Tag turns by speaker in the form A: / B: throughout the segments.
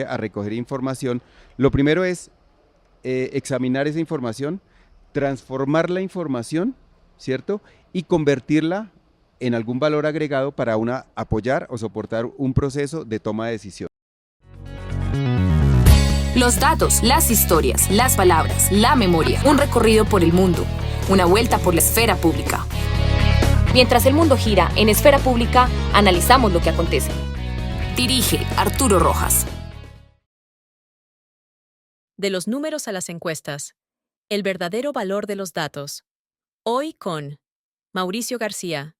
A: a recoger información, lo primero es examinar esa información, transformar la información, ¿cierto? Y convertirla en algún valor agregado para apoyar o soportar un proceso de toma de decisión.
B: Los datos, las historias, las palabras, la memoria, un recorrido por el mundo, una vuelta por la esfera pública. Mientras el mundo gira en esfera pública, analizamos lo que acontece. Dirige Arturo Rojas.
C: De los números a las encuestas, el verdadero valor de los datos. Hoy con Mauricio García.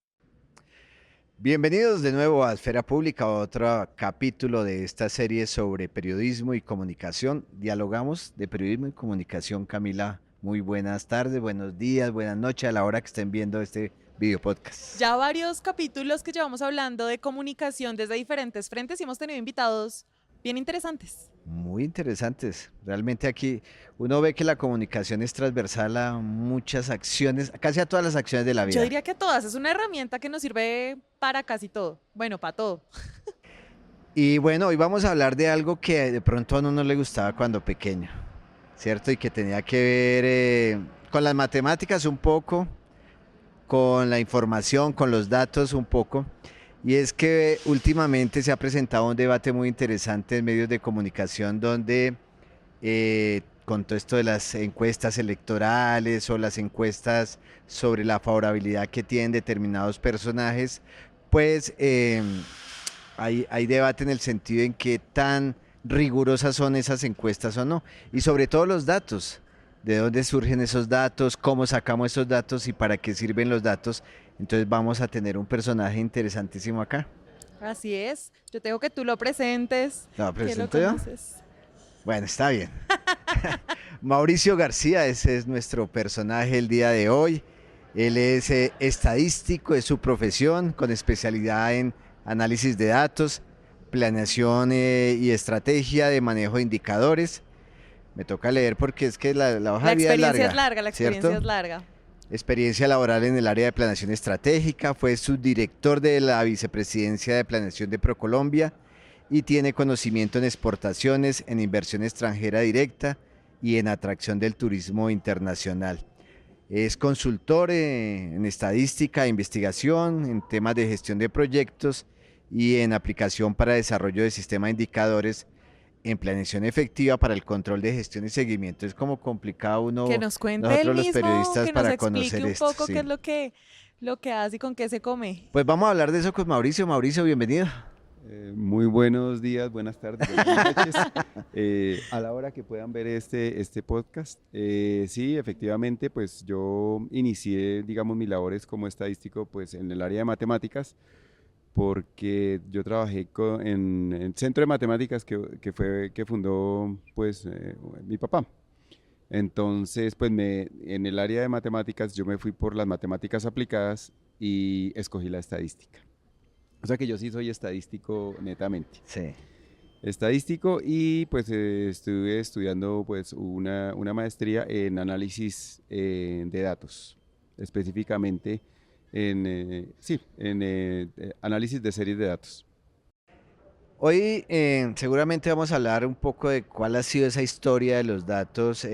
D: Bienvenidos de nuevo a Esfera Pública, otro capítulo de esta serie sobre periodismo y comunicación. Dialogamos de periodismo y comunicación. Camila, muy buenas tardes, buenos días, buenas noches a la hora que estén viendo este video podcast.
E: Ya varios capítulos que llevamos hablando de comunicación desde diferentes frentes y hemos tenido invitados bien interesantes.
D: Muy interesantes. Realmente aquí uno ve que la comunicación es transversal a muchas acciones, casi a todas las acciones de la vida.
E: Yo diría que todas, es una herramienta que nos sirve para casi todo, bueno, para todo.
D: Y bueno, hoy vamos a hablar de algo que de pronto a uno no le gustaba cuando pequeño, ¿cierto? Y que tenía que ver con las matemáticas un poco, con la información, con los datos un poco. Y es que últimamente se ha presentado un debate muy interesante en medios de comunicación donde con todo esto de las encuestas electorales o las encuestas sobre la favorabilidad que tienen determinados personajes, pues hay debate en el sentido en qué tan rigurosas son esas encuestas o no. Y sobre todo los datos, de dónde surgen esos datos, cómo sacamos esos datos y para qué sirven los datos. Entonces vamos a tener un personaje interesantísimo acá.
E: Así es, yo tengo que tú lo presentes.
D: ¿Lo
E: que lo
D: presento yo?
E: conoces.
D: Bueno, está bien. Mauricio García, ese es nuestro personaje el día de hoy. Él es estadístico, es su profesión, con especialidad en análisis de datos, planeación y estrategia de manejo de indicadores. Me toca leer porque es que la hoja
E: La
D: de vida
E: experiencia es larga, la
D: ¿cierto?
E: experiencia es larga.
D: Experiencia laboral en el área de planeación estratégica, fue subdirector de la Vicepresidencia de Planeación de ProColombia y tiene conocimiento en exportaciones, en inversión extranjera directa y en atracción del turismo internacional. Es consultor en estadística e investigación, en temas de gestión de proyectos y en aplicación para desarrollo de sistemas de indicadores en planeación efectiva para el control de gestión y seguimiento. Es como complicado uno,
E: Que nos cuente
D: nosotros
E: él
D: los
E: mismo,
D: periodistas
E: que nos
D: para
E: explique
D: conocer
E: un
D: esto.
E: poco
D: Sí.
E: qué es lo que hace y con qué se come.
D: Pues vamos a hablar de eso con Mauricio. Mauricio, bienvenido.
A: Muy buenos días, buenas tardes, buenas noches. A la hora que puedan ver este podcast, sí, efectivamente, pues yo inicié, digamos, mis labores como estadístico pues en el área de matemáticas, porque yo trabajé en el centro de matemáticas que fundó pues mi papá. Entonces, pues en el área de matemáticas yo me fui por las matemáticas aplicadas y escogí la estadística. O sea que yo sí soy estadístico netamente.
D: Sí.
A: Estadístico y pues estuve estudiando pues una maestría en análisis de datos, específicamente en análisis de series de datos.
D: Hoy seguramente vamos a hablar un poco de cuál ha sido esa historia de los datos,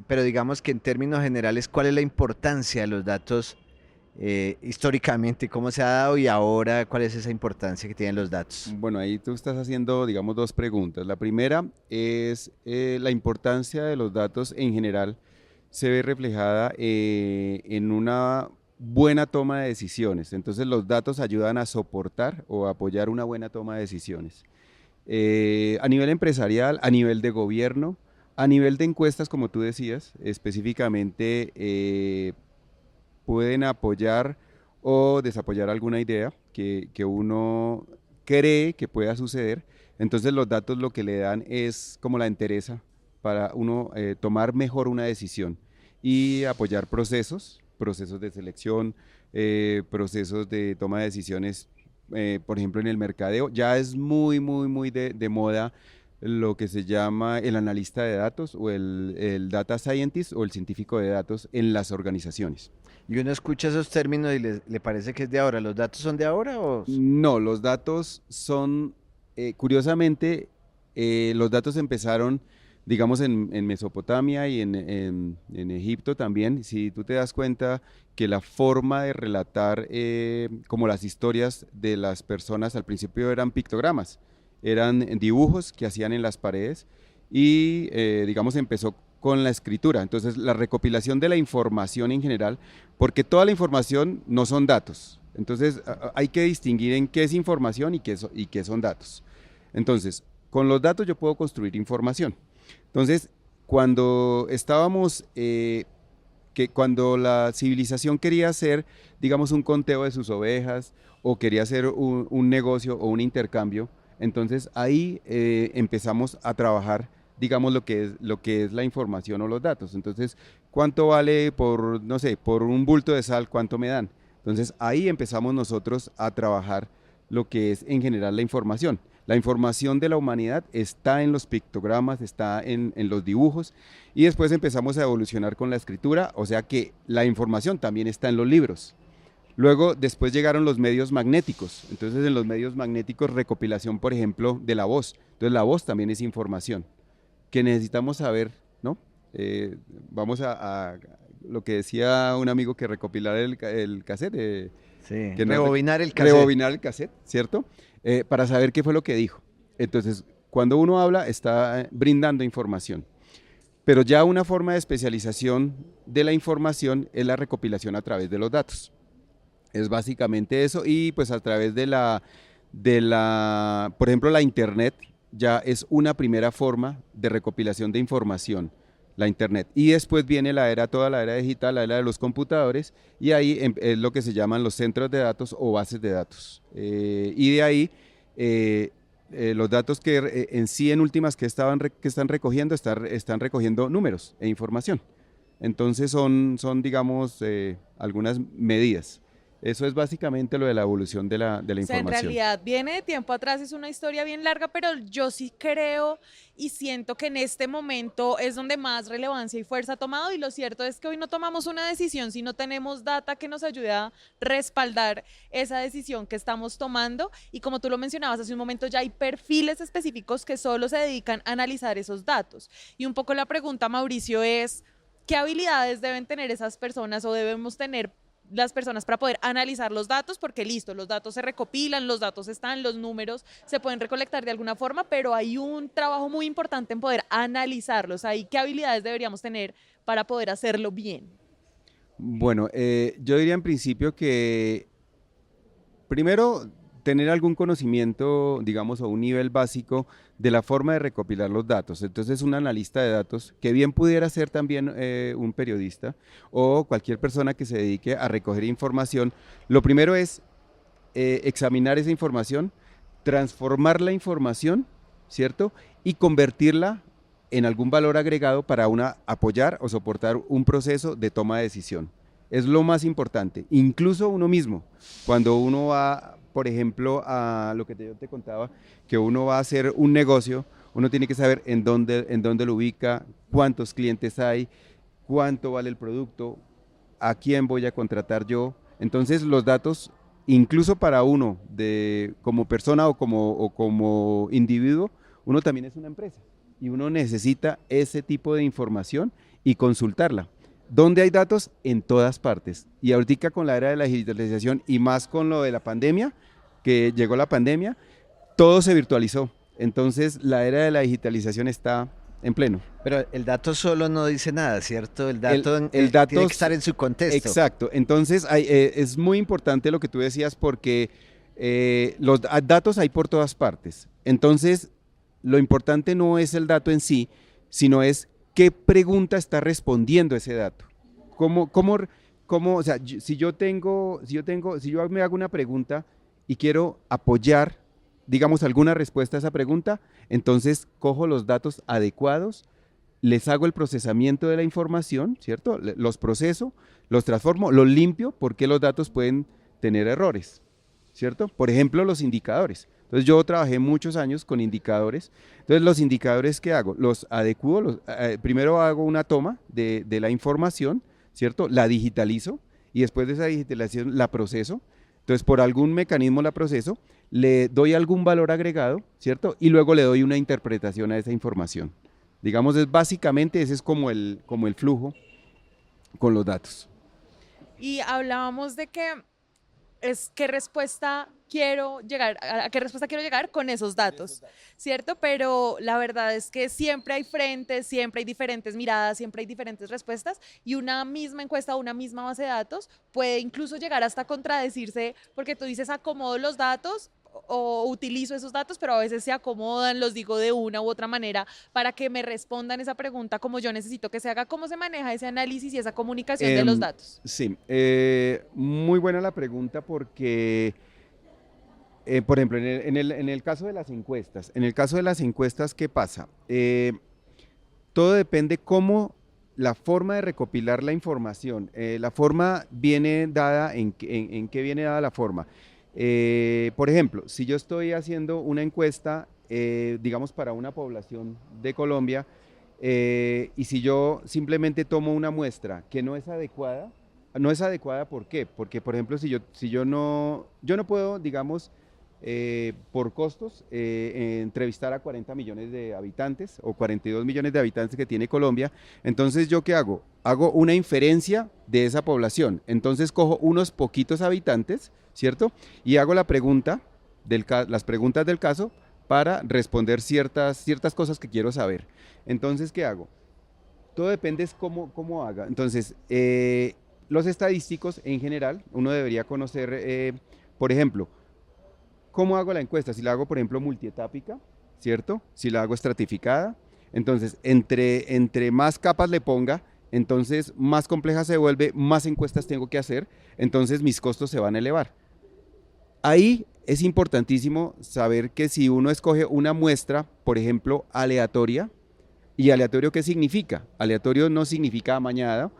D: pero digamos que en términos generales, ¿cuál es la importancia de los datos históricamente? ¿Cómo se ha dado y ahora cuál es esa importancia que tienen los datos?
A: Bueno, ahí tú estás haciendo, digamos, dos preguntas. La primera es la importancia de los datos en general se ve reflejada en una buena toma de decisiones. Entonces los datos ayudan a soportar o apoyar una buena toma de decisiones. A nivel empresarial, a nivel de gobierno, a nivel de encuestas, como tú decías, específicamente pueden apoyar o desapoyar alguna idea que uno cree que pueda suceder. Entonces los datos lo que le dan es como la entereza para uno tomar mejor una decisión y apoyar procesos de selección, procesos de toma de decisiones, por ejemplo en el mercadeo. Ya es muy de moda lo que se llama el analista de datos o el data scientist o el científico de datos en las organizaciones.
D: Y uno escucha esos términos y le parece que es de ahora. ¿Los datos son de ahora o...?
A: No, los datos son, curiosamente, los datos empezaron, digamos, en Mesopotamia y en Egipto también. Si tú te das cuenta que la forma de relatar como las historias de las personas al principio eran pictogramas, eran dibujos que hacían en las paredes y, digamos, empezó con la escritura. Entonces, la recopilación de la información en general, porque toda la información no son datos. Entonces, hay que distinguir en qué es información y qué son datos. Entonces, con los datos yo puedo construir información. Entonces, cuando cuando la civilización quería hacer, digamos, un conteo de sus ovejas o quería hacer un negocio o un intercambio, entonces ahí empezamos a trabajar, digamos, lo que es la información o los datos. Entonces, ¿cuánto vale por, no sé, por un bulto de sal? ¿Cuánto me dan? Entonces, ahí empezamos nosotros a trabajar lo que es en general la información. La información de la humanidad está en los pictogramas, está en los dibujos, y después empezamos a evolucionar con la escritura, o sea que la información también está en los libros. Luego, después llegaron los medios magnéticos. Entonces, en los medios magnéticos, recopilación, por ejemplo, de la voz. Entonces, la voz también es información que necesitamos saber, ¿no? Vamos a lo que decía un amigo, que recopilar el cassette.
D: Sí,
A: Que no-
D: rebobinar el cassette.
A: Rebobinar el cassette, ¿cierto? Para saber qué fue lo que dijo. Entonces, cuando uno habla, está brindando información. Pero ya una forma de especialización de la información es la recopilación a través de los datos. Es básicamente eso, y pues a través por ejemplo, la Internet ya es una primera forma de recopilación de información, la Internet. Y después viene toda la era digital, la era de los computadores, y ahí es lo que se llaman los centros de datos o bases de datos. Y de ahí los datos que en sí, en últimas, que están recogiendo, están recogiendo números e información. Entonces digamos, algunas medidas. Eso es básicamente lo de la evolución de la
E: O sea, en
A: información.
E: realidad viene de tiempo atrás, es una historia bien larga, pero yo sí creo y siento que en este momento es donde más relevancia y fuerza ha tomado, y lo cierto es que hoy no tomamos una decisión si no tenemos data que nos ayude a respaldar esa decisión que estamos tomando, y como tú lo mencionabas hace un momento, ya hay perfiles específicos que solo se dedican a analizar esos datos. Y un poco la pregunta, Mauricio, es ¿qué habilidades deben tener esas personas o debemos tener las personas para poder analizar los datos? Porque listo, los datos se recopilan, los datos están, los números se pueden recolectar de alguna forma, pero hay un trabajo muy importante en poder analizarlos. Ahí, ¿qué habilidades deberíamos tener para poder hacerlo bien?
A: Bueno, yo diría en principio que primero tener algún conocimiento, digamos, o un nivel básico de la forma de recopilar los datos. Entonces, un analista de datos, que bien pudiera ser también un periodista o cualquier persona que se dedique a recoger información, lo primero es examinar esa información, transformar la información, ¿cierto? Y convertirla en algún valor agregado para apoyar o soportar un proceso de toma de decisión. Es lo más importante. Incluso uno mismo, cuando uno va, por ejemplo, a lo que yo te contaba, que uno va a hacer un negocio, uno tiene que saber en dónde lo ubica, cuántos clientes hay, cuánto vale el producto, a quién voy a contratar yo. Entonces, los datos, incluso para uno, como persona o como individuo, uno también es una empresa y uno necesita ese tipo de información y consultarla. ¿Dónde hay datos? En todas partes. Y ahorita con la era de la digitalización y más con lo de la pandemia, que llegó la pandemia, todo se virtualizó. Entonces, la era de la digitalización está en pleno.
D: Pero el dato solo no dice nada, ¿cierto? El dato,
A: el dato
D: tiene que estar en su contexto.
A: Exacto. Entonces, es muy importante lo que tú decías, porque los datos hay por todas partes. Entonces, lo importante no es el dato en sí, sino es qué pregunta está respondiendo ese dato. O sea, si yo me hago una pregunta y quiero apoyar, digamos, alguna respuesta a esa pregunta, entonces cojo los datos adecuados, les hago el procesamiento de la información, ¿cierto? Los proceso, los transformo, los limpio, porque los datos pueden tener errores, ¿cierto? Por ejemplo, los indicadores. Entonces, yo trabajé muchos años con indicadores. Entonces, los indicadores, ¿qué hago? Los adecuo, primero hago una toma de la información, ¿cierto? La digitalizo y después de esa digitalización la proceso. Entonces, por algún mecanismo la proceso, le doy algún valor agregado, ¿cierto? Y luego le doy una interpretación a esa información. Digamos, básicamente ese es como el flujo con los datos.
E: Y hablábamos de que es qué respuesta quiero llegar, a qué respuesta quiero llegar con esos datos, ¿cierto? Pero la verdad es que siempre hay frentes, siempre hay diferentes miradas, siempre hay diferentes respuestas y una misma encuesta o una misma base de datos puede incluso llegar hasta contradecirse porque tú dices acomodo los datos o utilizo esos datos, pero a veces se acomodan, los digo de una u otra manera para que me respondan esa pregunta como yo necesito que se haga. ¿Cómo se maneja ese análisis y esa comunicación de los datos?
A: Sí, muy buena la pregunta porque, por ejemplo, en el caso de las encuestas, ¿qué pasa? Todo depende cómo la forma de recopilar la información, la forma viene dada, en qué viene dada la forma. Por ejemplo, si yo estoy haciendo una encuesta, digamos, para una población de Colombia, y si yo simplemente tomo una muestra que no es adecuada, ¿por qué? Porque, por ejemplo, yo no puedo, digamos, por costos, entrevistar a 40 millones de habitantes o 42 millones de habitantes que tiene Colombia. Entonces, ¿yo qué hago? Hago una inferencia de esa población. Entonces, cojo unos poquitos habitantes, ¿cierto? Y hago las preguntas del caso para responder ciertas cosas que quiero saber. Entonces, ¿qué hago? Todo depende es cómo haga. Entonces, los estadísticos en general, uno debería conocer, por ejemplo, ¿cómo hago la encuesta? Si la hago, por ejemplo, multietápica, ¿cierto? Si la hago estratificada, entonces entre más capas le ponga, entonces más compleja se vuelve, más encuestas tengo que hacer, entonces mis costos se van a elevar. Ahí es importantísimo saber que si uno escoge una muestra, por ejemplo, aleatoria, ¿y aleatorio qué significa? Aleatorio no significa amañado,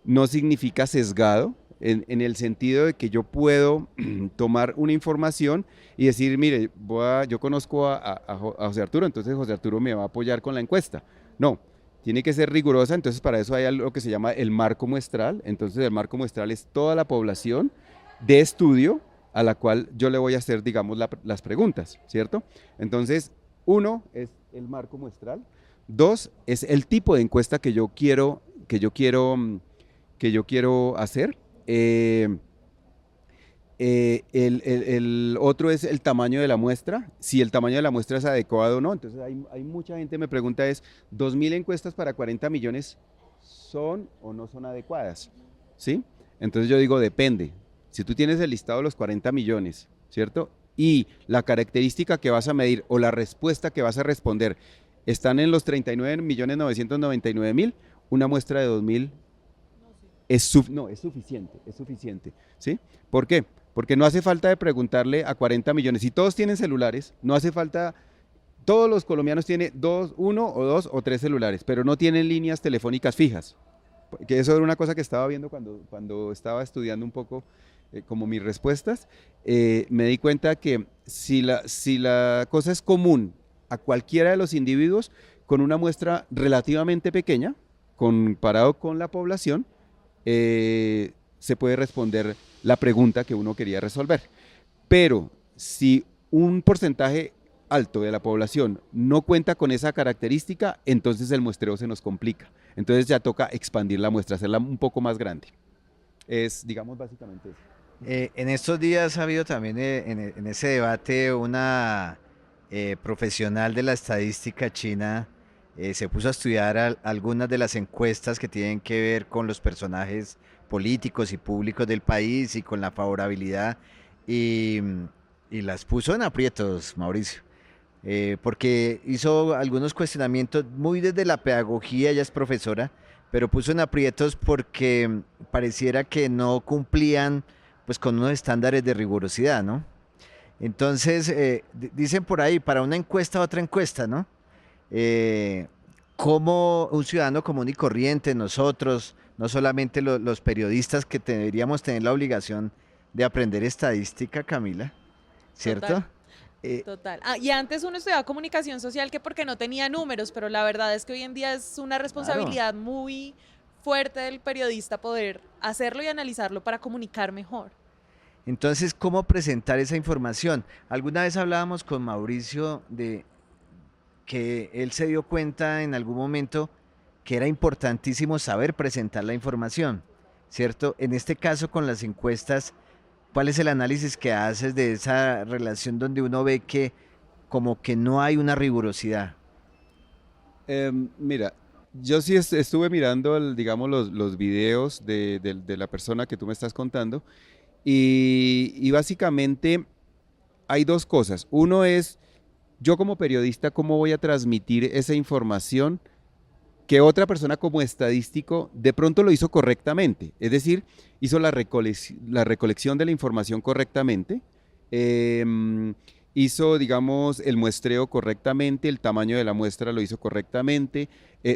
A: no significa sesgado, en el sentido de que yo puedo tomar una información y decir, mire, yo conozco a José Arturo, entonces José Arturo me va a apoyar con la encuesta. No, tiene que ser rigurosa, entonces para eso hay algo que se llama el marco muestral. Entonces el marco muestral es toda la población de estudio a la cual yo le voy a hacer, digamos, las preguntas, ¿cierto? Entonces, uno es el marco muestral, dos es el tipo de encuesta que yo quiero hacer. El otro es el tamaño de la muestra, si el tamaño de la muestra es adecuado o no. Entonces hay mucha gente me pregunta es, 2.000 encuestas para 40 millones ¿son o no son adecuadas? ¿Sí? Entonces yo digo, depende. Si tú tienes el listado de los 40 millones, ¿cierto? Y la característica que vas a medir o la respuesta que vas a responder están en los 39.999.000, una muestra de 2.000 es suficiente, ¿sí? ¿Por qué? Porque no hace falta de preguntarle a 40 millones. Si todos tienen celulares, no hace falta, todos los colombianos tienen uno o dos o tres celulares, pero no tienen líneas telefónicas fijas. Que eso era una cosa que estaba viendo cuando estaba estudiando un poco como mis respuestas. Me di cuenta que si la cosa es común a cualquiera de los individuos, con una muestra relativamente pequeña, comparado con la población, se puede responder la pregunta que uno quería resolver. Pero si un porcentaje alto de la población no cuenta con esa característica, entonces el muestreo se nos complica. Entonces ya toca expandir la muestra, hacerla un poco más grande. Es, digamos, básicamente eso.
D: En estos días ha habido también en ese debate una profesional de la estadística china, se puso a estudiar algunas de las encuestas que tienen que ver con los personajes políticos y públicos del país y con la favorabilidad y las puso en aprietos, Mauricio, porque hizo algunos cuestionamientos muy desde la pedagogía, ella es profesora, pero puso en aprietos porque pareciera que no cumplían pues con unos estándares de rigurosidad, ¿no? Entonces, dicen por ahí, para una encuesta, otra encuesta, ¿no? Como un ciudadano común y corriente, nosotros, no solamente los periodistas que deberíamos tener la obligación de aprender estadística, Camila, ¿cierto?
E: Total. Total. Y antes uno estudiaba comunicación social que porque no tenía números, pero la verdad es que hoy en día es una responsabilidad muy fuerte del periodista poder hacerlo y analizarlo para comunicar mejor.
D: Entonces, ¿cómo presentar esa información? Alguna vez hablábamos con Mauricio de que él se dio cuenta en algún momento que era importantísimo saber presentar la información, ¿cierto? En este caso con las encuestas, ¿cuál es el análisis que haces de esa relación donde uno ve que como que no hay una rigurosidad?
A: Mira, yo sí estuve mirando, digamos, los videos de la persona que tú me estás contando y básicamente hay dos cosas. Uno es, yo como periodista, ¿cómo voy a transmitir esa información que otra persona como estadístico de pronto lo hizo correctamente? Es decir, hizo la recolección de la información correctamente, hizo, digamos, el muestreo correctamente, el tamaño de la muestra lo hizo correctamente,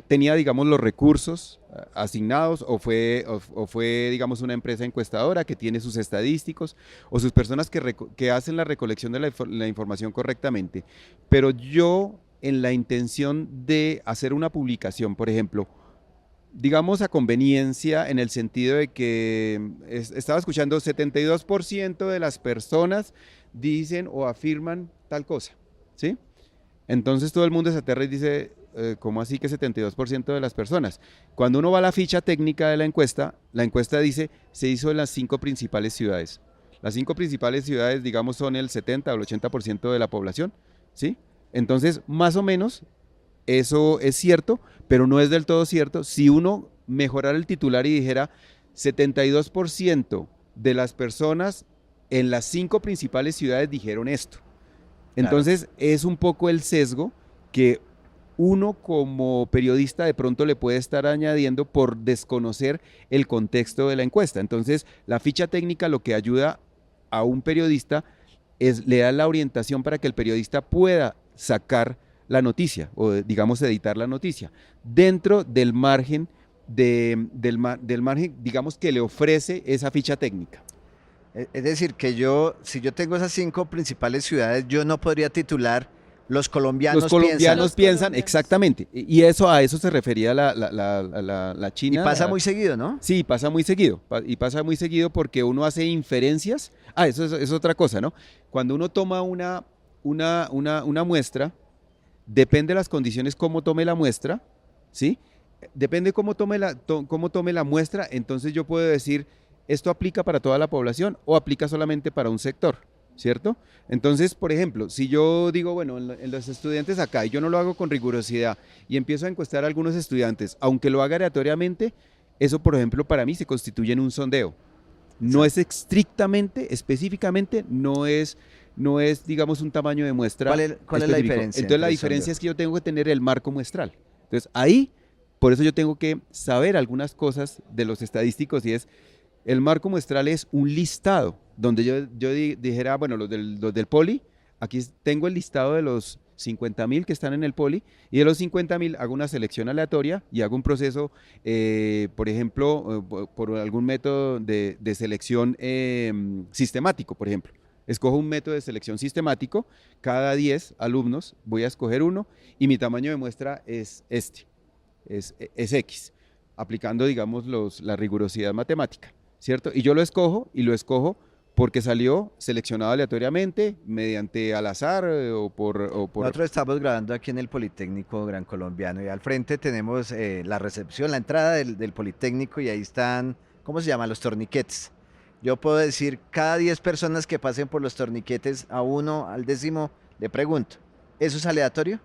A: tenía, digamos, los recursos asignados o fue, digamos, una empresa encuestadora que tiene sus estadísticos o sus personas que hacen la recolección de la información correctamente. Pero yo, en la intención de hacer una publicación, por ejemplo, digamos a conveniencia en el sentido de que estaba escuchando 72% de las personas dicen o afirman tal cosa, ¿sí? Entonces todo el mundo se aterra y dice, ¿cómo así que 72% de las personas? Cuando uno va a la ficha técnica de la encuesta dice, se hizo en las 5 principales ciudades. Las 5 principales ciudades, digamos, son el 70 o el 80% de la población, ¿sí? Entonces, más o menos, eso es cierto, pero no es del todo cierto. Si uno mejorara el titular y dijera 72% de las personas en las 5 principales ciudades dijeron esto. Entonces es un poco el sesgo que uno como periodista de pronto le puede estar añadiendo por desconocer el contexto de la encuesta. Entonces la ficha técnica lo que ayuda a un periodista es le da la orientación para que el periodista pueda sacar la noticia o digamos editar la noticia dentro del margen del margen, digamos, que le ofrece esa ficha técnica.
D: Es decir, que yo, si yo tengo esas 5 principales ciudades, yo no podría titular los colombianos
A: Los colombianos piensan,
E: colombianos.
A: exactamente, y a eso se refería la
D: Y
A: China.
D: pasa muy seguido, ¿no?
A: Sí, pasa muy seguido, y pasa muy seguido porque uno hace inferencias. Eso es otra cosa, ¿no? Cuando uno toma una muestra, depende de las condiciones cómo tome la muestra, ¿sí? Depende cómo tome la muestra, entonces yo puedo decir, esto aplica para toda la población o aplica solamente para un sector, ¿cierto? Entonces, por ejemplo, si yo digo, bueno, en los estudiantes acá, y yo no lo hago con rigurosidad, y empiezo a encuestar a algunos estudiantes, aunque lo haga aleatoriamente, eso, por ejemplo, para mí se constituye en un sondeo. No es estrictamente, específicamente, no es, digamos, un tamaño de muestra.
D: ¿Cuál es la
A: específico.
D: diferencia
A: Entonces, la
D: entre el
A: diferencia
D: sondeo?
A: es que yo tengo que tener el marco muestral. Entonces, ahí, por eso yo tengo que saber algunas cosas de los estadísticos, y es, el marco muestral es un listado, donde yo dijera, bueno, los del Poli, aquí tengo el listado de los 50.000 que están en el Poli, y de los 50.000 hago una selección aleatoria y hago un proceso, por ejemplo, por algún método de selección sistemático, por ejemplo. Escojo un método de selección sistemático, cada 10 alumnos voy a escoger uno, y mi tamaño de muestra es es X, aplicando, digamos, la rigurosidad matemática, ¿cierto? Y yo lo escojo porque salió seleccionado aleatoriamente, mediante al azar o por...
D: Nosotros estamos grabando aquí en el Politécnico Gran Colombiano y al frente tenemos la recepción, la entrada del Politécnico y ahí están, ¿cómo se llaman? Los torniquetes. Yo puedo decir, cada 10 personas que pasen por los torniquetes, a uno, al 10º, le pregunto, ¿eso es aleatorio?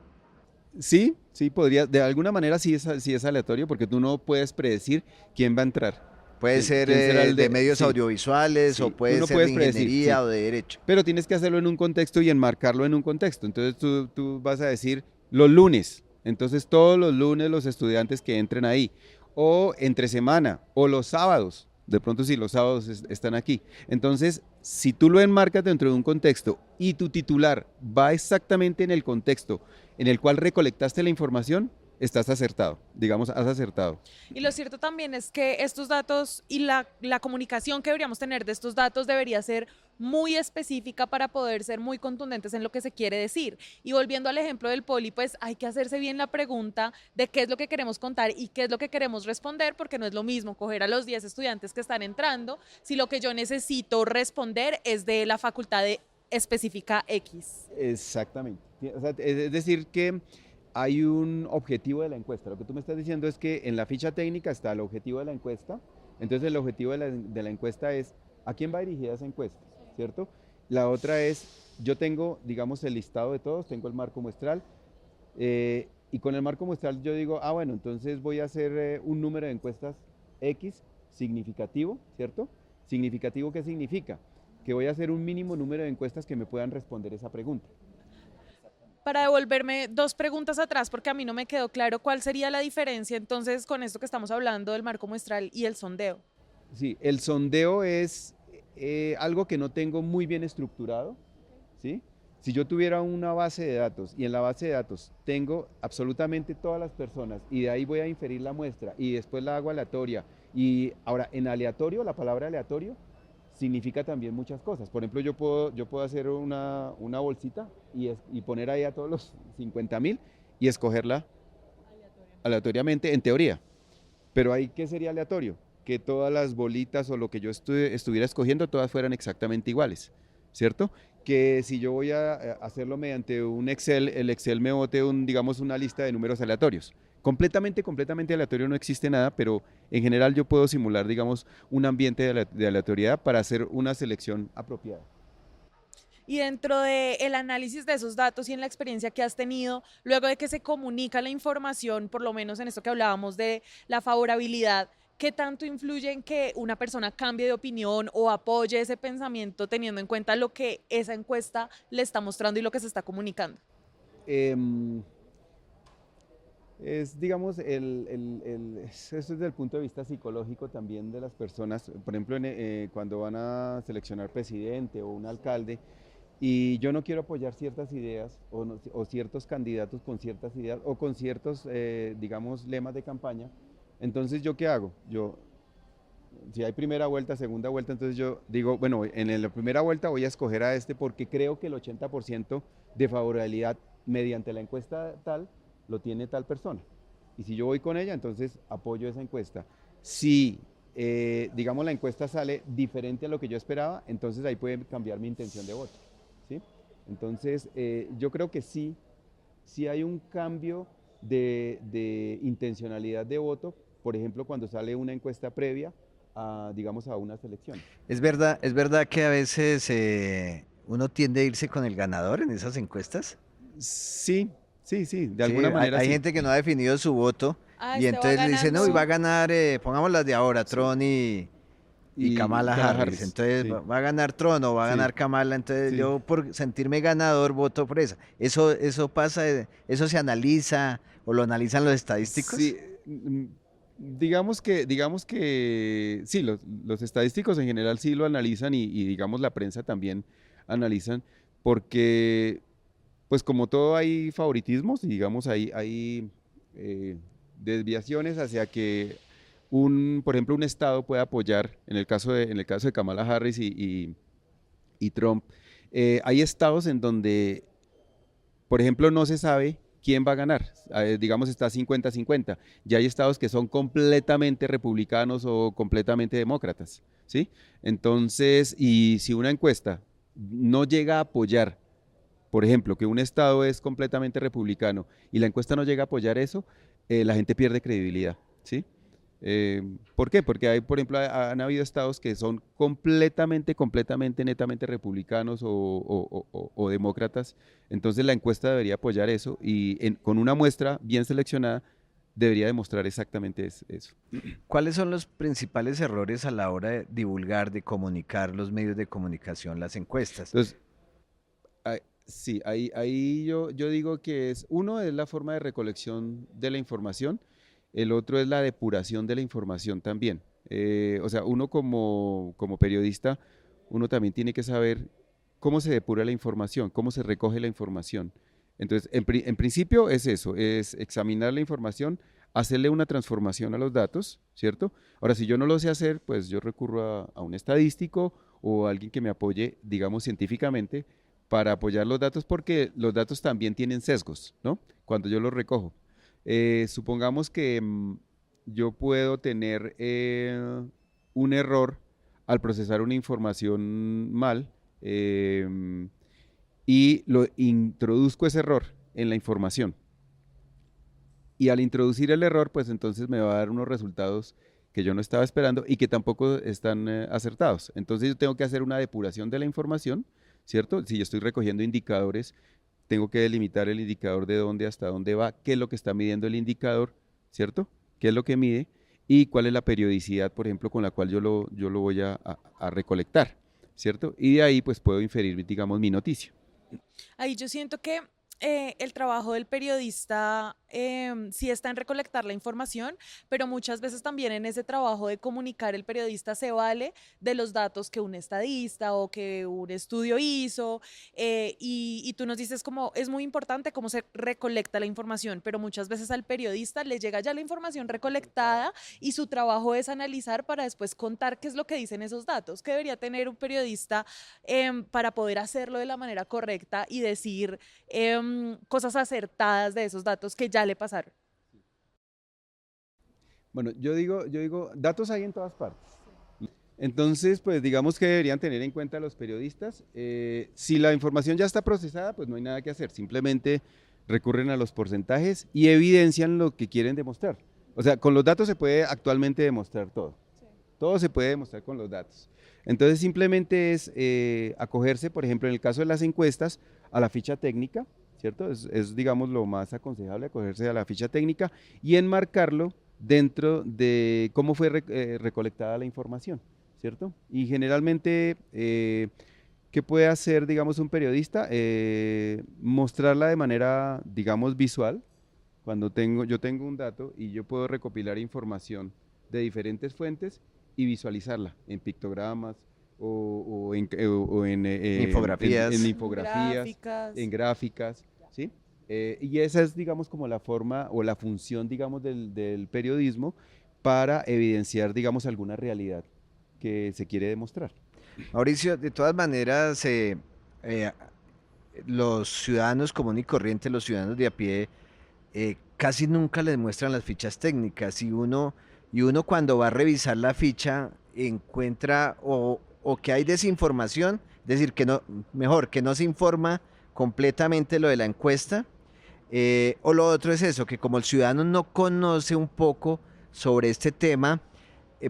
A: Sí, podría, de alguna manera sí es aleatorio, porque tú no puedes predecir quién va a entrar.
D: Puede ser
A: ¿Quién será el
D: de medios
A: sí,
D: audiovisuales
A: sí,
D: o
A: tú
D: puede
A: no
D: ser
A: puedes
D: de
A: predecir,
D: ingeniería
A: sí.
D: o de derecho.
A: Pero tienes que hacerlo en un contexto y enmarcarlo en un contexto. Entonces tú vas a decir los lunes, entonces todos los lunes los estudiantes que entren ahí, o entre semana, o los sábados, de pronto si los sábados están aquí. Entonces, si tú lo enmarcas dentro de un contexto y tu titular va exactamente en el contexto en el cual recolectaste la información, estás acertado, digamos, has acertado.
E: Y lo cierto también es que estos datos y la comunicación que deberíamos tener de estos datos debería ser muy específica para poder ser muy contundentes en lo que se quiere decir. Y volviendo al ejemplo del poli, pues hay que hacerse bien la pregunta de qué es lo que queremos contar y qué es lo que queremos responder, porque no es lo mismo coger a los 10 estudiantes que están entrando si lo que yo necesito responder es de la facultad de específica X.
A: Exactamente. O sea, es decir que hay un objetivo de la encuesta. Lo que tú me estás diciendo es que en la ficha técnica está el objetivo de la encuesta. Entonces el objetivo de la encuesta es a quién va dirigida esa encuesta, ¿cierto? La otra es, yo tengo, digamos, el listado de todos, tengo el marco muestral, y con el marco muestral yo digo, bueno, entonces voy a hacer un número de encuestas X significativo, ¿cierto? ¿Significativo qué significa? Que voy a hacer un mínimo número de encuestas que me puedan responder esa pregunta.
E: Para devolverme 2 preguntas atrás, porque a mí no me quedó claro cuál sería la diferencia entonces con esto que estamos hablando del marco muestral y el sondeo.
A: Sí, el sondeo es algo que no tengo muy bien estructurado, ¿sí? Si yo tuviera una base de datos y en la base de datos tengo absolutamente todas las personas y de ahí voy a inferir la muestra y después la hago aleatoria, y ahora en aleatorio, la palabra aleatorio significa también muchas cosas. Por ejemplo, yo puedo hacer una bolsita y poner ahí a todos los 50.000 y escogerla aleatoriamente, en teoría. Pero ahí, ¿qué sería aleatorio? Que todas las bolitas o lo que yo estuviera escogiendo, todas fueran exactamente iguales, ¿cierto? Que si yo voy a hacerlo mediante un Excel, el Excel me bote digamos, una lista de números aleatorios. Completamente aleatorio no existe nada, pero en general yo puedo simular, digamos, un ambiente de aleatoriedad para hacer una selección apropiada.
E: Y dentro del análisis de esos datos y en la experiencia que has tenido, luego de que se comunica la información, por lo menos en esto que hablábamos de la favorabilidad, ¿qué tanto influye en que una persona cambie de opinión o apoye ese pensamiento teniendo en cuenta lo que esa encuesta le está mostrando y lo que se está comunicando?
A: Es, digamos, eso es desde el punto de vista psicológico también de las personas. Por ejemplo, cuando van a seleccionar presidente o un alcalde, y yo no quiero apoyar ciertas ideas o ciertos candidatos con ciertas ideas o con ciertos, digamos, lemas de campaña, entonces ¿yo qué hago? Si hay primera vuelta, segunda vuelta, entonces yo digo, bueno, en la primera vuelta voy a escoger a este porque creo que el 80% de favorabilidad mediante la encuesta tal lo tiene tal persona. Y si yo voy con ella, entonces apoyo esa encuesta. Si, digamos, la encuesta sale diferente a lo que yo esperaba, entonces ahí puede cambiar mi intención de voto, ¿sí? Entonces, yo creo que sí hay un cambio de intencionalidad de voto, por ejemplo, cuando sale una encuesta previa digamos, a una selección.
D: Es verdad que a veces uno tiende a irse con el ganador en esas encuestas.
A: Sí, de
D: Sí,
A: alguna manera
D: hay
A: sí.
D: gente que no ha definido su voto y
E: Este va
D: entonces le dice, no, y
E: ganando.
D: va a ganar, pongamos las de ahora, Trump y Kamala Harris. Entonces
A: sí.
D: va a ganar Trump o va a
A: Sí.
D: ganar Kamala, entonces
A: Sí.
D: yo por sentirme ganador voto por esa. Eso pasa, eso se analiza o lo analizan los estadísticos.
A: Sí, digamos que sí, los estadísticos en general sí lo analizan y digamos la prensa también analizan, porque pues como todo hay favoritismos, y digamos hay desviaciones hacia que por ejemplo, un estado pueda apoyar, en el caso de Kamala Harris y Trump, hay estados en donde, por ejemplo, no se sabe quién va a ganar, digamos está 50-50, ya hay estados que son completamente republicanos o completamente demócratas, ¿sí? Entonces, y si una encuesta no llega a apoyar, por ejemplo, que un estado es completamente republicano y la encuesta no llega a apoyar eso, la gente pierde credibilidad, ¿sí? ¿Por qué? Porque hay, por ejemplo, han habido estados que son completamente, netamente republicanos o demócratas, entonces la encuesta debería apoyar eso y con una muestra bien seleccionada debería demostrar exactamente eso.
D: ¿Cuáles son los principales errores a la hora de divulgar, de comunicar los medios de comunicación, las encuestas?
A: Entonces, sí, ahí yo digo que uno es la forma de recolección de la información. El otro es la depuración de la información también. O sea, uno como periodista, uno también tiene que saber cómo se depura la información, cómo se recoge la información. Entonces, en principio es eso, es examinar la información, hacerle una transformación a los datos, ¿cierto? Ahora, si yo no lo sé hacer, pues yo recurro a un estadístico o alguien que me apoye, digamos, científicamente para apoyar los datos, porque los datos también tienen sesgos, ¿no? Cuando yo los recojo. Supongamos que yo puedo tener un error al procesar una información mal, y lo introduzco ese error en la información. Y al introducir el error, pues entonces me va a dar unos resultados que yo no estaba esperando y que tampoco están acertados. Entonces yo tengo que hacer una depuración de la información, ¿cierto? Si yo estoy recogiendo indicadores, tengo que delimitar el indicador de dónde hasta dónde va, qué es lo que está midiendo el indicador, ¿cierto? ¿Qué es lo que mide? Y cuál es la periodicidad, por ejemplo, con la cual yo lo voy a recolectar, ¿cierto? Y de ahí pues puedo inferir, digamos, mi noticia.
E: Ahí yo siento que el trabajo del periodista sí está en recolectar la información, pero muchas veces también en ese trabajo de comunicar el periodista se vale de los datos que un estadista o que un estudio hizo, y tú nos dices como es muy importante cómo se recolecta la información, pero muchas veces al periodista le llega ya la información recolectada y su trabajo es analizar para después contar qué es lo que dicen esos datos, que debería tener un periodista para poder hacerlo de la manera correcta y decir cosas acertadas de esos datos que ya le pasaron.
A: Bueno, yo digo, datos hay en todas partes. Entonces, pues digamos que deberían tener en cuenta los periodistas. Si la información ya está procesada, pues no hay nada que hacer. Simplemente recurren a los porcentajes y evidencian lo que quieren demostrar. O sea, con los datos se puede actualmente demostrar todo. Sí. Todo se puede demostrar con los datos. Entonces, simplemente es acogerse, por ejemplo, en el caso de las encuestas, a la ficha técnica, ¿cierto? Digamos, lo más aconsejable, acogerse a la ficha técnica y enmarcarlo dentro de cómo fue recolectada la información, ¿cierto? Y generalmente, ¿qué puede hacer, digamos, un periodista? Mostrarla de manera, digamos, visual. Cuando yo tengo un dato y yo puedo recopilar información de diferentes fuentes y visualizarla en pictogramas o en
D: infografías,
A: en infografías, en gráficas, ¿sí? Y esa es, digamos, como la forma o la función, digamos, del periodismo para evidenciar, digamos, alguna realidad que se quiere demostrar.
D: Mauricio, de todas maneras, los ciudadanos comunes y corrientes, los ciudadanos de a pie, casi nunca les muestran las fichas técnicas y uno cuando va a revisar la ficha encuentra o que hay desinformación, es decir, que no se informa completamente lo de la encuesta, o lo otro es eso, que como el ciudadano no conoce un poco sobre este tema,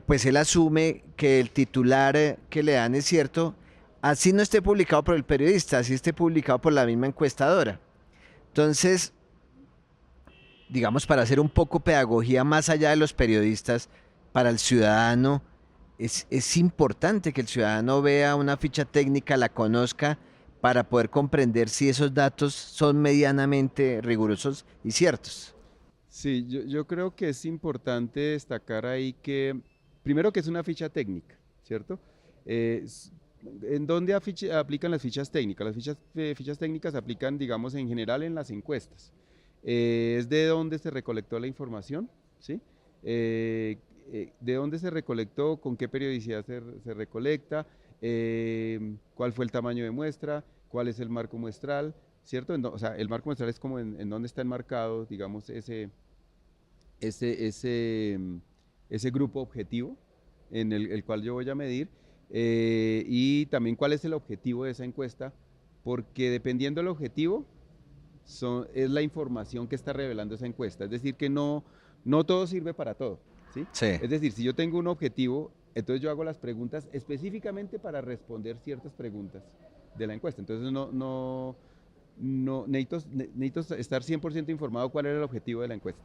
D: pues él asume que el titular que le dan es cierto, así no esté publicado por el periodista, así esté publicado por la misma encuestadora. Entonces, digamos, para hacer un poco pedagogía más allá de los periodistas, para el ciudadano, es importante que el ciudadano vea una ficha técnica, la conozca, para poder comprender si esos datos son medianamente rigurosos y ciertos.
A: Sí, yo creo que es importante destacar ahí que, primero que es una ficha técnica, ¿cierto? ¿En dónde aplican las fichas técnicas? Las fichas técnicas aplican, digamos, en general en las encuestas. Es de dónde se recolectó la información, ¿sí? De dónde se recolectó, con qué periodicidad se recolecta, cuál fue el tamaño de muestra, cuál es el marco muestral, ¿cierto? O sea, el marco muestral es como en dónde está enmarcado, digamos, ese grupo objetivo en el cual yo voy a medir, y también cuál es el objetivo de esa encuesta, porque dependiendo del objetivo, es la información que está revelando esa encuesta. Es decir, que no todo sirve para todo, ¿sí?
D: Sí.
A: Es decir, si yo tengo un objetivo, entonces yo hago las preguntas específicamente para responder ciertas preguntas de la encuesta. Entonces necesito estar 100% informado cuál era el objetivo de la encuesta.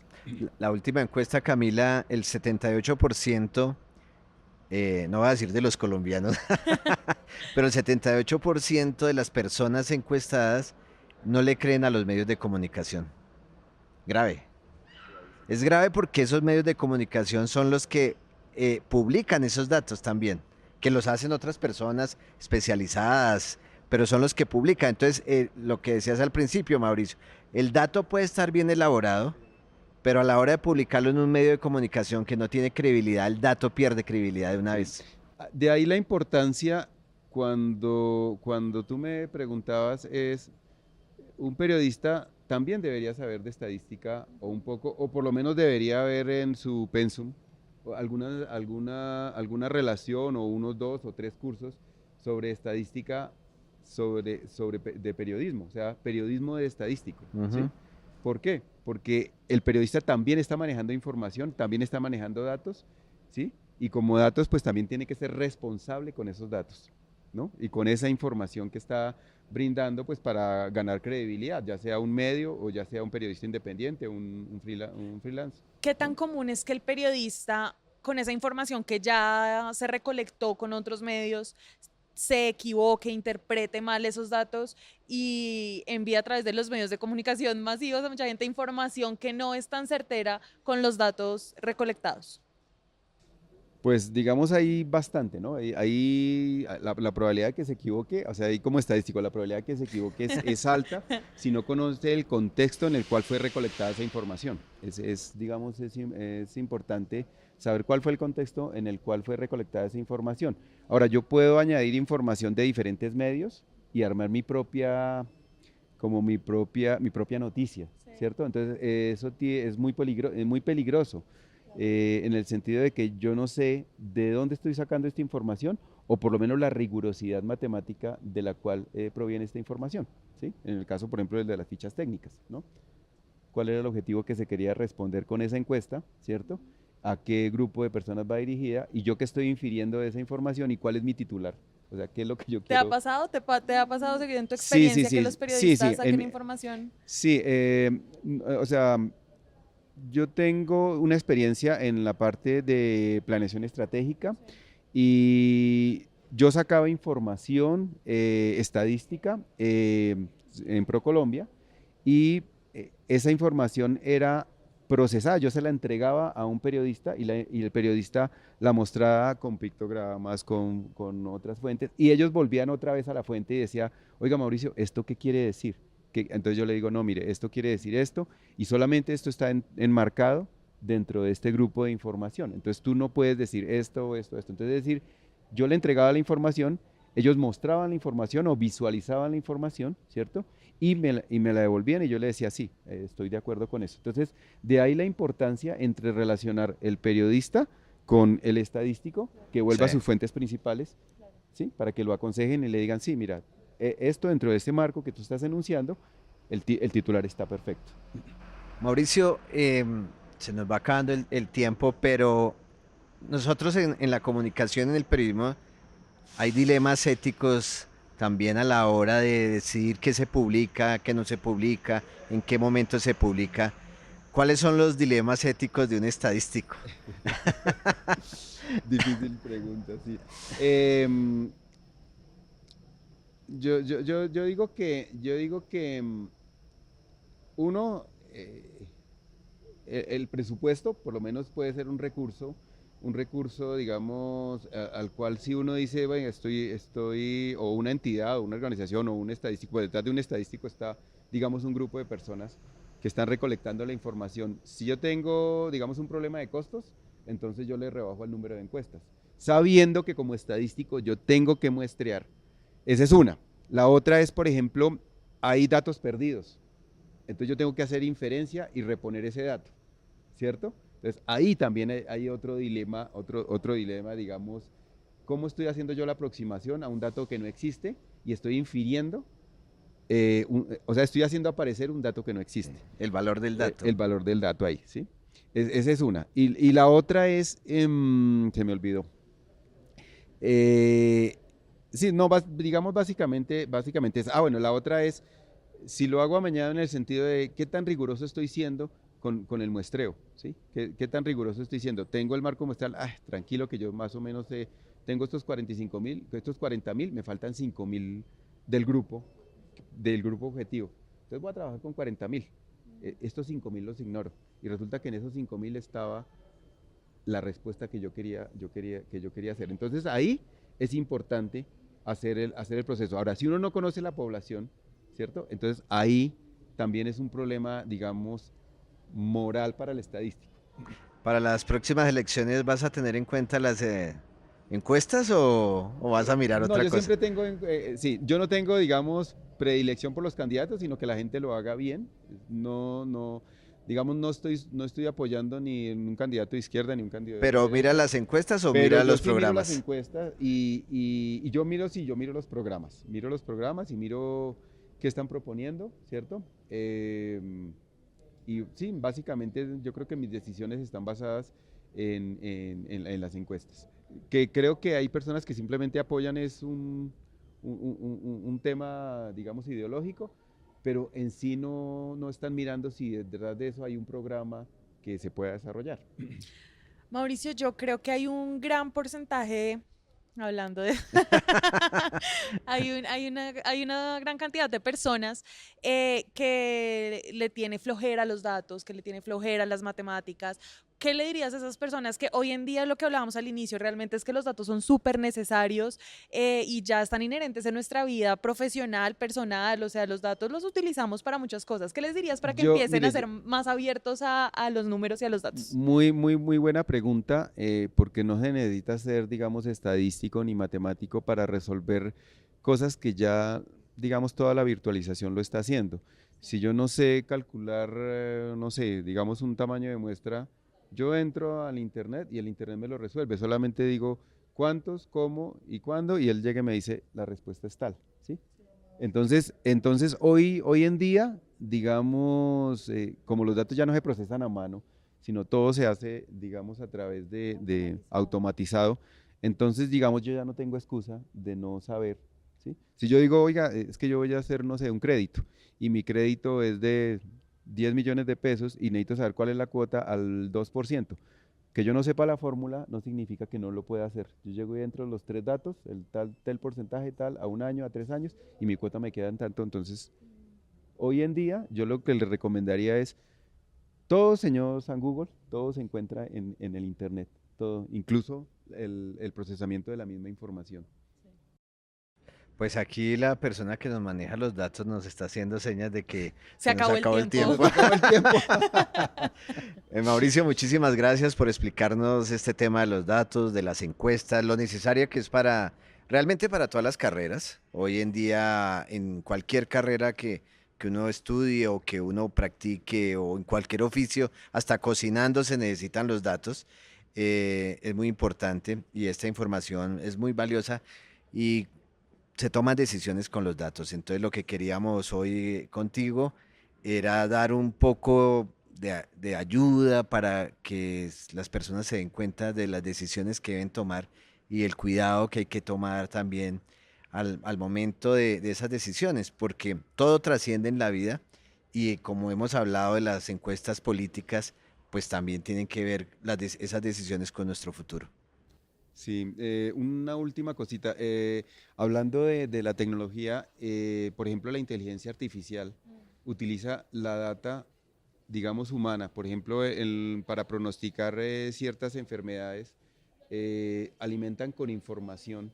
D: La última encuesta, Camila, el 78%, no voy a decir de los colombianos, pero el 78% de las personas encuestadas no le creen a los medios de comunicación. Grave. Es grave porque esos medios de comunicación son los que publican esos datos también, que los hacen otras personas especializadas, pero son los que publican. Entonces, lo que decías al principio, Mauricio, el dato puede estar bien elaborado, pero a la hora de publicarlo en un medio de comunicación que no tiene credibilidad, el dato pierde credibilidad de una vez.
A: De ahí la importancia cuando tú me preguntabas es, un periodista también debería saber de estadística o un poco, o por lo menos debería haber en su pensum alguna relación o unos 2 o 3 cursos sobre estadística, de periodismo, o sea, periodismo de estadístico, ¿sí?
D: Ujú.
A: ¿Por qué? Porque el periodista también está manejando información, también está manejando datos, ¿sí? Y como datos, pues también tiene que ser responsable con esos datos, ¿no? Y con esa información que está brindando, pues para ganar credibilidad, ya sea un medio o ya sea un periodista independiente, un freelance,
E: ¿Qué tan
A: ¿no?
E: común es que el periodista, con esa información que ya se recolectó con otros medios, se equivoque, interprete mal esos datos y envía a través de los medios de comunicación masivos a mucha gente información que no es tan certera con los datos recolectados?
A: Pues digamos ahí bastante, ¿no? La probabilidad de que se equivoque, o sea, ahí como estadístico, la probabilidad de que se equivoque es alta si no conoce el contexto en el cual fue recolectada esa información. Digamos, es importante saber cuál fue el contexto en el cual fue recolectada esa información. Ahora, yo puedo añadir información de diferentes medios y armar mi propia noticia,
E: Sí.
A: ¿cierto? Entonces, es muy peligroso, en el sentido de que yo no sé de dónde estoy sacando esta información o por lo menos la rigurosidad matemática de la cual proviene esta información, ¿sí? En el caso, por ejemplo, el de las fichas técnicas, ¿no? ¿Cuál era el objetivo que se quería responder con esa encuesta, ¿cierto? ¿A qué grupo de personas va dirigida? Y yo qué estoy infiriendo de esa información y cuál es mi titular. O sea, ¿qué es lo que yo
E: ¿Te ha
A: quiero?
E: pasado? ¿Te ha pasado seguir en tu
A: Sí, sí,
E: experiencia que
A: sí,
E: los
A: sí, sí.
E: periodistas saquen información?
A: Sí, o sea, yo tengo una experiencia en la parte de planeación estratégica y yo sacaba información estadística en ProColombia y esa información era procesada, yo se la entregaba a un periodista y el periodista la mostraba con pictogramas, con otras fuentes y ellos volvían otra vez a la fuente y decía, oiga Mauricio, ¿esto qué quiere decir? Entonces yo le digo, no, mire, esto quiere decir esto y solamente esto está enmarcado dentro de este grupo de información. Entonces tú no puedes decir esto, esto, esto. Entonces es decir, yo le entregaba la información, ellos mostraban la información o visualizaban la información, ¿cierto? Y me la devolvían y yo le decía, sí, estoy de acuerdo con eso. Entonces, de ahí la importancia entre relacionar el periodista con el estadístico, que vuelva a
D: Sí.
A: sus fuentes principales, ¿sí? Para que lo aconsejen y le digan, sí, mira, esto dentro de este marco que tú estás enunciando, el titular está perfecto.
D: Mauricio, se nos va acabando el tiempo, pero nosotros en la comunicación, en el periodismo, hay dilemas éticos también a la hora de decidir qué se publica, qué no se publica, en qué momento se publica. ¿Cuáles son los dilemas éticos de un estadístico?
A: Difícil pregunta, sí. Em, yo digo que uno, el presupuesto por lo menos puede ser un recurso, digamos, al cual si uno dice, bueno, o una entidad, o una organización, o un estadístico, detrás de un estadístico está, digamos, un grupo de personas que están recolectando la información. Si yo tengo, digamos, un problema de costos, entonces yo le rebajo el número de encuestas, sabiendo que como estadístico yo tengo que muestrear. Esa es una. La otra es, por ejemplo, hay datos perdidos. Entonces yo tengo que hacer inferencia y reponer ese dato, ¿cierto? Entonces ahí también hay otro dilema, digamos, ¿cómo estoy haciendo yo la aproximación a un dato que no existe y estoy infiriendo? O sea, estoy haciendo aparecer un dato que no existe.
D: El valor del dato.
A: El valor del dato ahí, ¿sí? Esa es una. Y la otra es, se me olvidó. Eh, sí, no, digamos básicamente es, bueno, la otra es, si lo hago amañado en el sentido de qué tan riguroso estoy siendo con el muestreo, ¿sí? ¿Qué tan riguroso estoy siendo? Tengo el marco muestral, tranquilo que yo más o menos tengo estos 45.000, estos 40.000, me faltan 5.000 del grupo objetivo. Entonces voy a trabajar con 40.000. Estos 5.000 los ignoro. Y resulta que en esos 5.000 estaba la respuesta que yo quería hacer. Entonces ahí es importante hacer el proceso. Ahora, si uno no conoce la población, ¿cierto? Entonces ahí también es un problema, digamos, moral para el estadístico.
D: Para las próximas elecciones vas a tener en cuenta ¿Encuestas o vas a mirar
A: No,
D: otra
A: yo
D: cosa?
A: siempre tengo, sí, yo no tengo, digamos, predilección por los candidatos, sino que la gente lo haga bien. No, digamos, no estoy apoyando ni en un candidato de izquierda ni un candidato de
D: ¿Pero mira
A: derecha.
D: las encuestas o
A: Pero
D: mira
A: yo
D: los
A: sí miro las
D: programas?
A: encuestas y yo miro, sí, yo miro los programas y miro qué están proponiendo, ¿cierto? Y sí, básicamente yo creo que mis decisiones están basadas en las encuestas. Que creo que hay personas que simplemente apoyan es un tema, digamos, ideológico, pero en sí no están mirando si detrás de eso hay un programa que se pueda desarrollar.
E: Mauricio, yo creo que hay un gran porcentaje, hablando de, hay una gran cantidad de personas que le tiene flojera a los datos, que le tiene flojera a las matemáticas. ¿Qué le dirías a esas personas que hoy en día lo que hablábamos al inicio realmente es que los datos son súper necesarios y ya están inherentes en nuestra vida profesional, personal? O sea, los datos los utilizamos para muchas cosas. ¿Qué les dirías para que empiecen a
A: Mire,
E: ser más abiertos a los números y a los datos?
A: muy buena pregunta, porque no se necesita ser, digamos, estadístico ni matemático para resolver cosas que ya, digamos, toda la virtualización lo está haciendo. Si yo no sé calcular, no sé, digamos, un tamaño de muestra, yo entro al internet y el internet me lo resuelve. Solamente digo cuántos, cómo y cuándo, y él llega y me dice, la respuesta es tal, ¿sí? Entonces hoy en día, digamos, como los datos ya no se procesan a mano, sino todo se hace, digamos, a través de automatizado, entonces, digamos, yo ya no tengo excusa de no saber, ¿sí? Si yo digo, oiga, es que yo voy a hacer, no sé, un crédito, y mi crédito es de 10 millones de pesos y necesito saber cuál es la cuota al 2%. Que yo no sepa la fórmula no significa que no lo pueda hacer. Yo llego y entro los tres datos, el tal porcentaje tal, a un año, a 3 años, y mi cuota me queda en tanto. Entonces, hoy en día, yo lo que le recomendaría es, todo, señor San Google, todo se encuentra en el Internet, todo, incluso el procesamiento de la misma información.
D: Pues aquí la persona que nos maneja los datos nos está haciendo señas de que
E: Se
D: nos
E: acabó
D: acabó
E: el
D: el
E: tiempo.
D: tiempo.
A: Todo el tiempo.
D: Mauricio, muchísimas gracias por explicarnos este tema de los datos, de las encuestas, lo necesario que es para, realmente para todas las carreras. Hoy en día, en cualquier carrera que uno estudie o que uno practique o en cualquier oficio, hasta cocinando se necesitan los datos. Es muy importante y esta información es muy valiosa y se toman decisiones con los datos. Entonces lo que queríamos hoy contigo era dar un poco de ayuda para que las personas se den cuenta de las decisiones que deben tomar y el cuidado que hay que tomar también al momento de esas decisiones, porque todo trasciende en la vida y como hemos hablado de las encuestas políticas, pues también tienen que ver esas decisiones con nuestro futuro.
A: Sí, una última cosita. Hablando de la tecnología, por ejemplo, la inteligencia artificial utiliza la data, digamos, humana. Por ejemplo, para pronosticar ciertas enfermedades, alimentan con información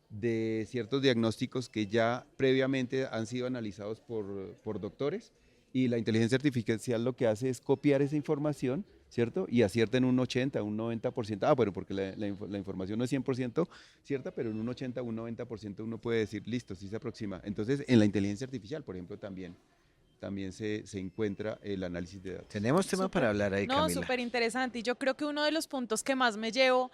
A: de ciertos diagnósticos que ya previamente han sido analizados por doctores, y la inteligencia artificial lo que hace es copiar esa información, ¿cierto? Y acierta en un 80, un 90%. Ah, bueno, porque la información no es 100% cierta, pero en un 80, un 90% uno puede decir, listo, sí se aproxima. Entonces, en la inteligencia artificial, por ejemplo, también se encuentra el análisis de datos.
D: Tenemos tema para hablar ahí,
E: No,
D: Camila.
E: súper interesante. Y yo creo que uno de los puntos que más me llevo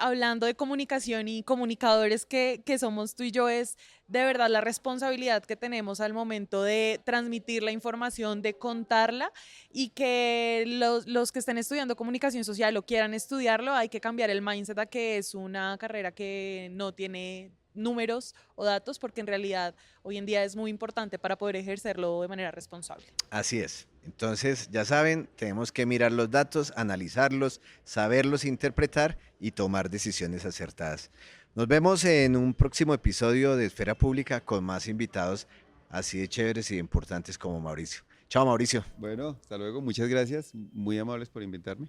E: hablando de comunicación y comunicadores que somos tú y yo es de verdad la responsabilidad que tenemos al momento de transmitir la información, de contarla y que los que estén estudiando comunicación social o quieran estudiarlo, hay que cambiar el mindset a que es una carrera que no tiene números o datos, porque en realidad hoy en día es muy importante para poder ejercerlo de manera responsable.
D: Así es. Entonces, ya saben, tenemos que mirar los datos, analizarlos, saberlos interpretar y tomar decisiones acertadas. Nos vemos en un próximo episodio de Esfera Pública con más invitados así de chéveres y de importantes como Mauricio. Chao, Mauricio.
A: Bueno, hasta luego. Muchas gracias. Muy amables por invitarme.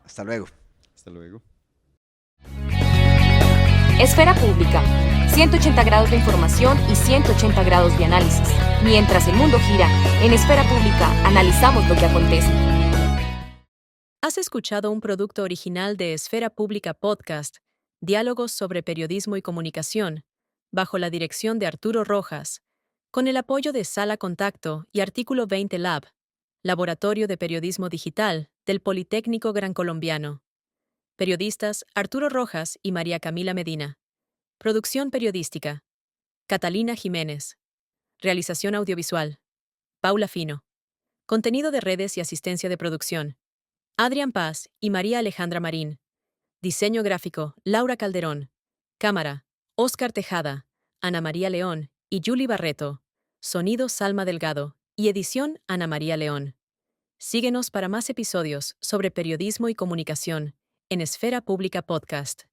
D: Hasta luego.
A: Hasta luego.
B: Esfera Pública. 180 grados de información y 180 grados de análisis. Mientras el mundo gira, en Esfera Pública analizamos lo que acontece.
C: Has escuchado un producto original de Esfera Pública Podcast. Diálogos sobre periodismo y comunicación, bajo la dirección de Arturo Rojas, con el apoyo de Sala Contacto y Artículo 20 Lab, Laboratorio de Periodismo Digital del Politécnico Gran Colombiano. Periodistas Arturo Rojas y María Camila Medina. Producción periodística. Catalina Jiménez. Realización audiovisual. Paula Fino. Contenido de redes y asistencia de producción. Adrián Paz y María Alejandra Marín. Diseño gráfico, Laura Calderón. Cámara, Óscar Tejada, Ana María León y Julie Barreto. Sonido, Salma Delgado. Y edición, Ana María León. Síguenos para más episodios sobre periodismo y comunicación en Esfera Pública Podcast.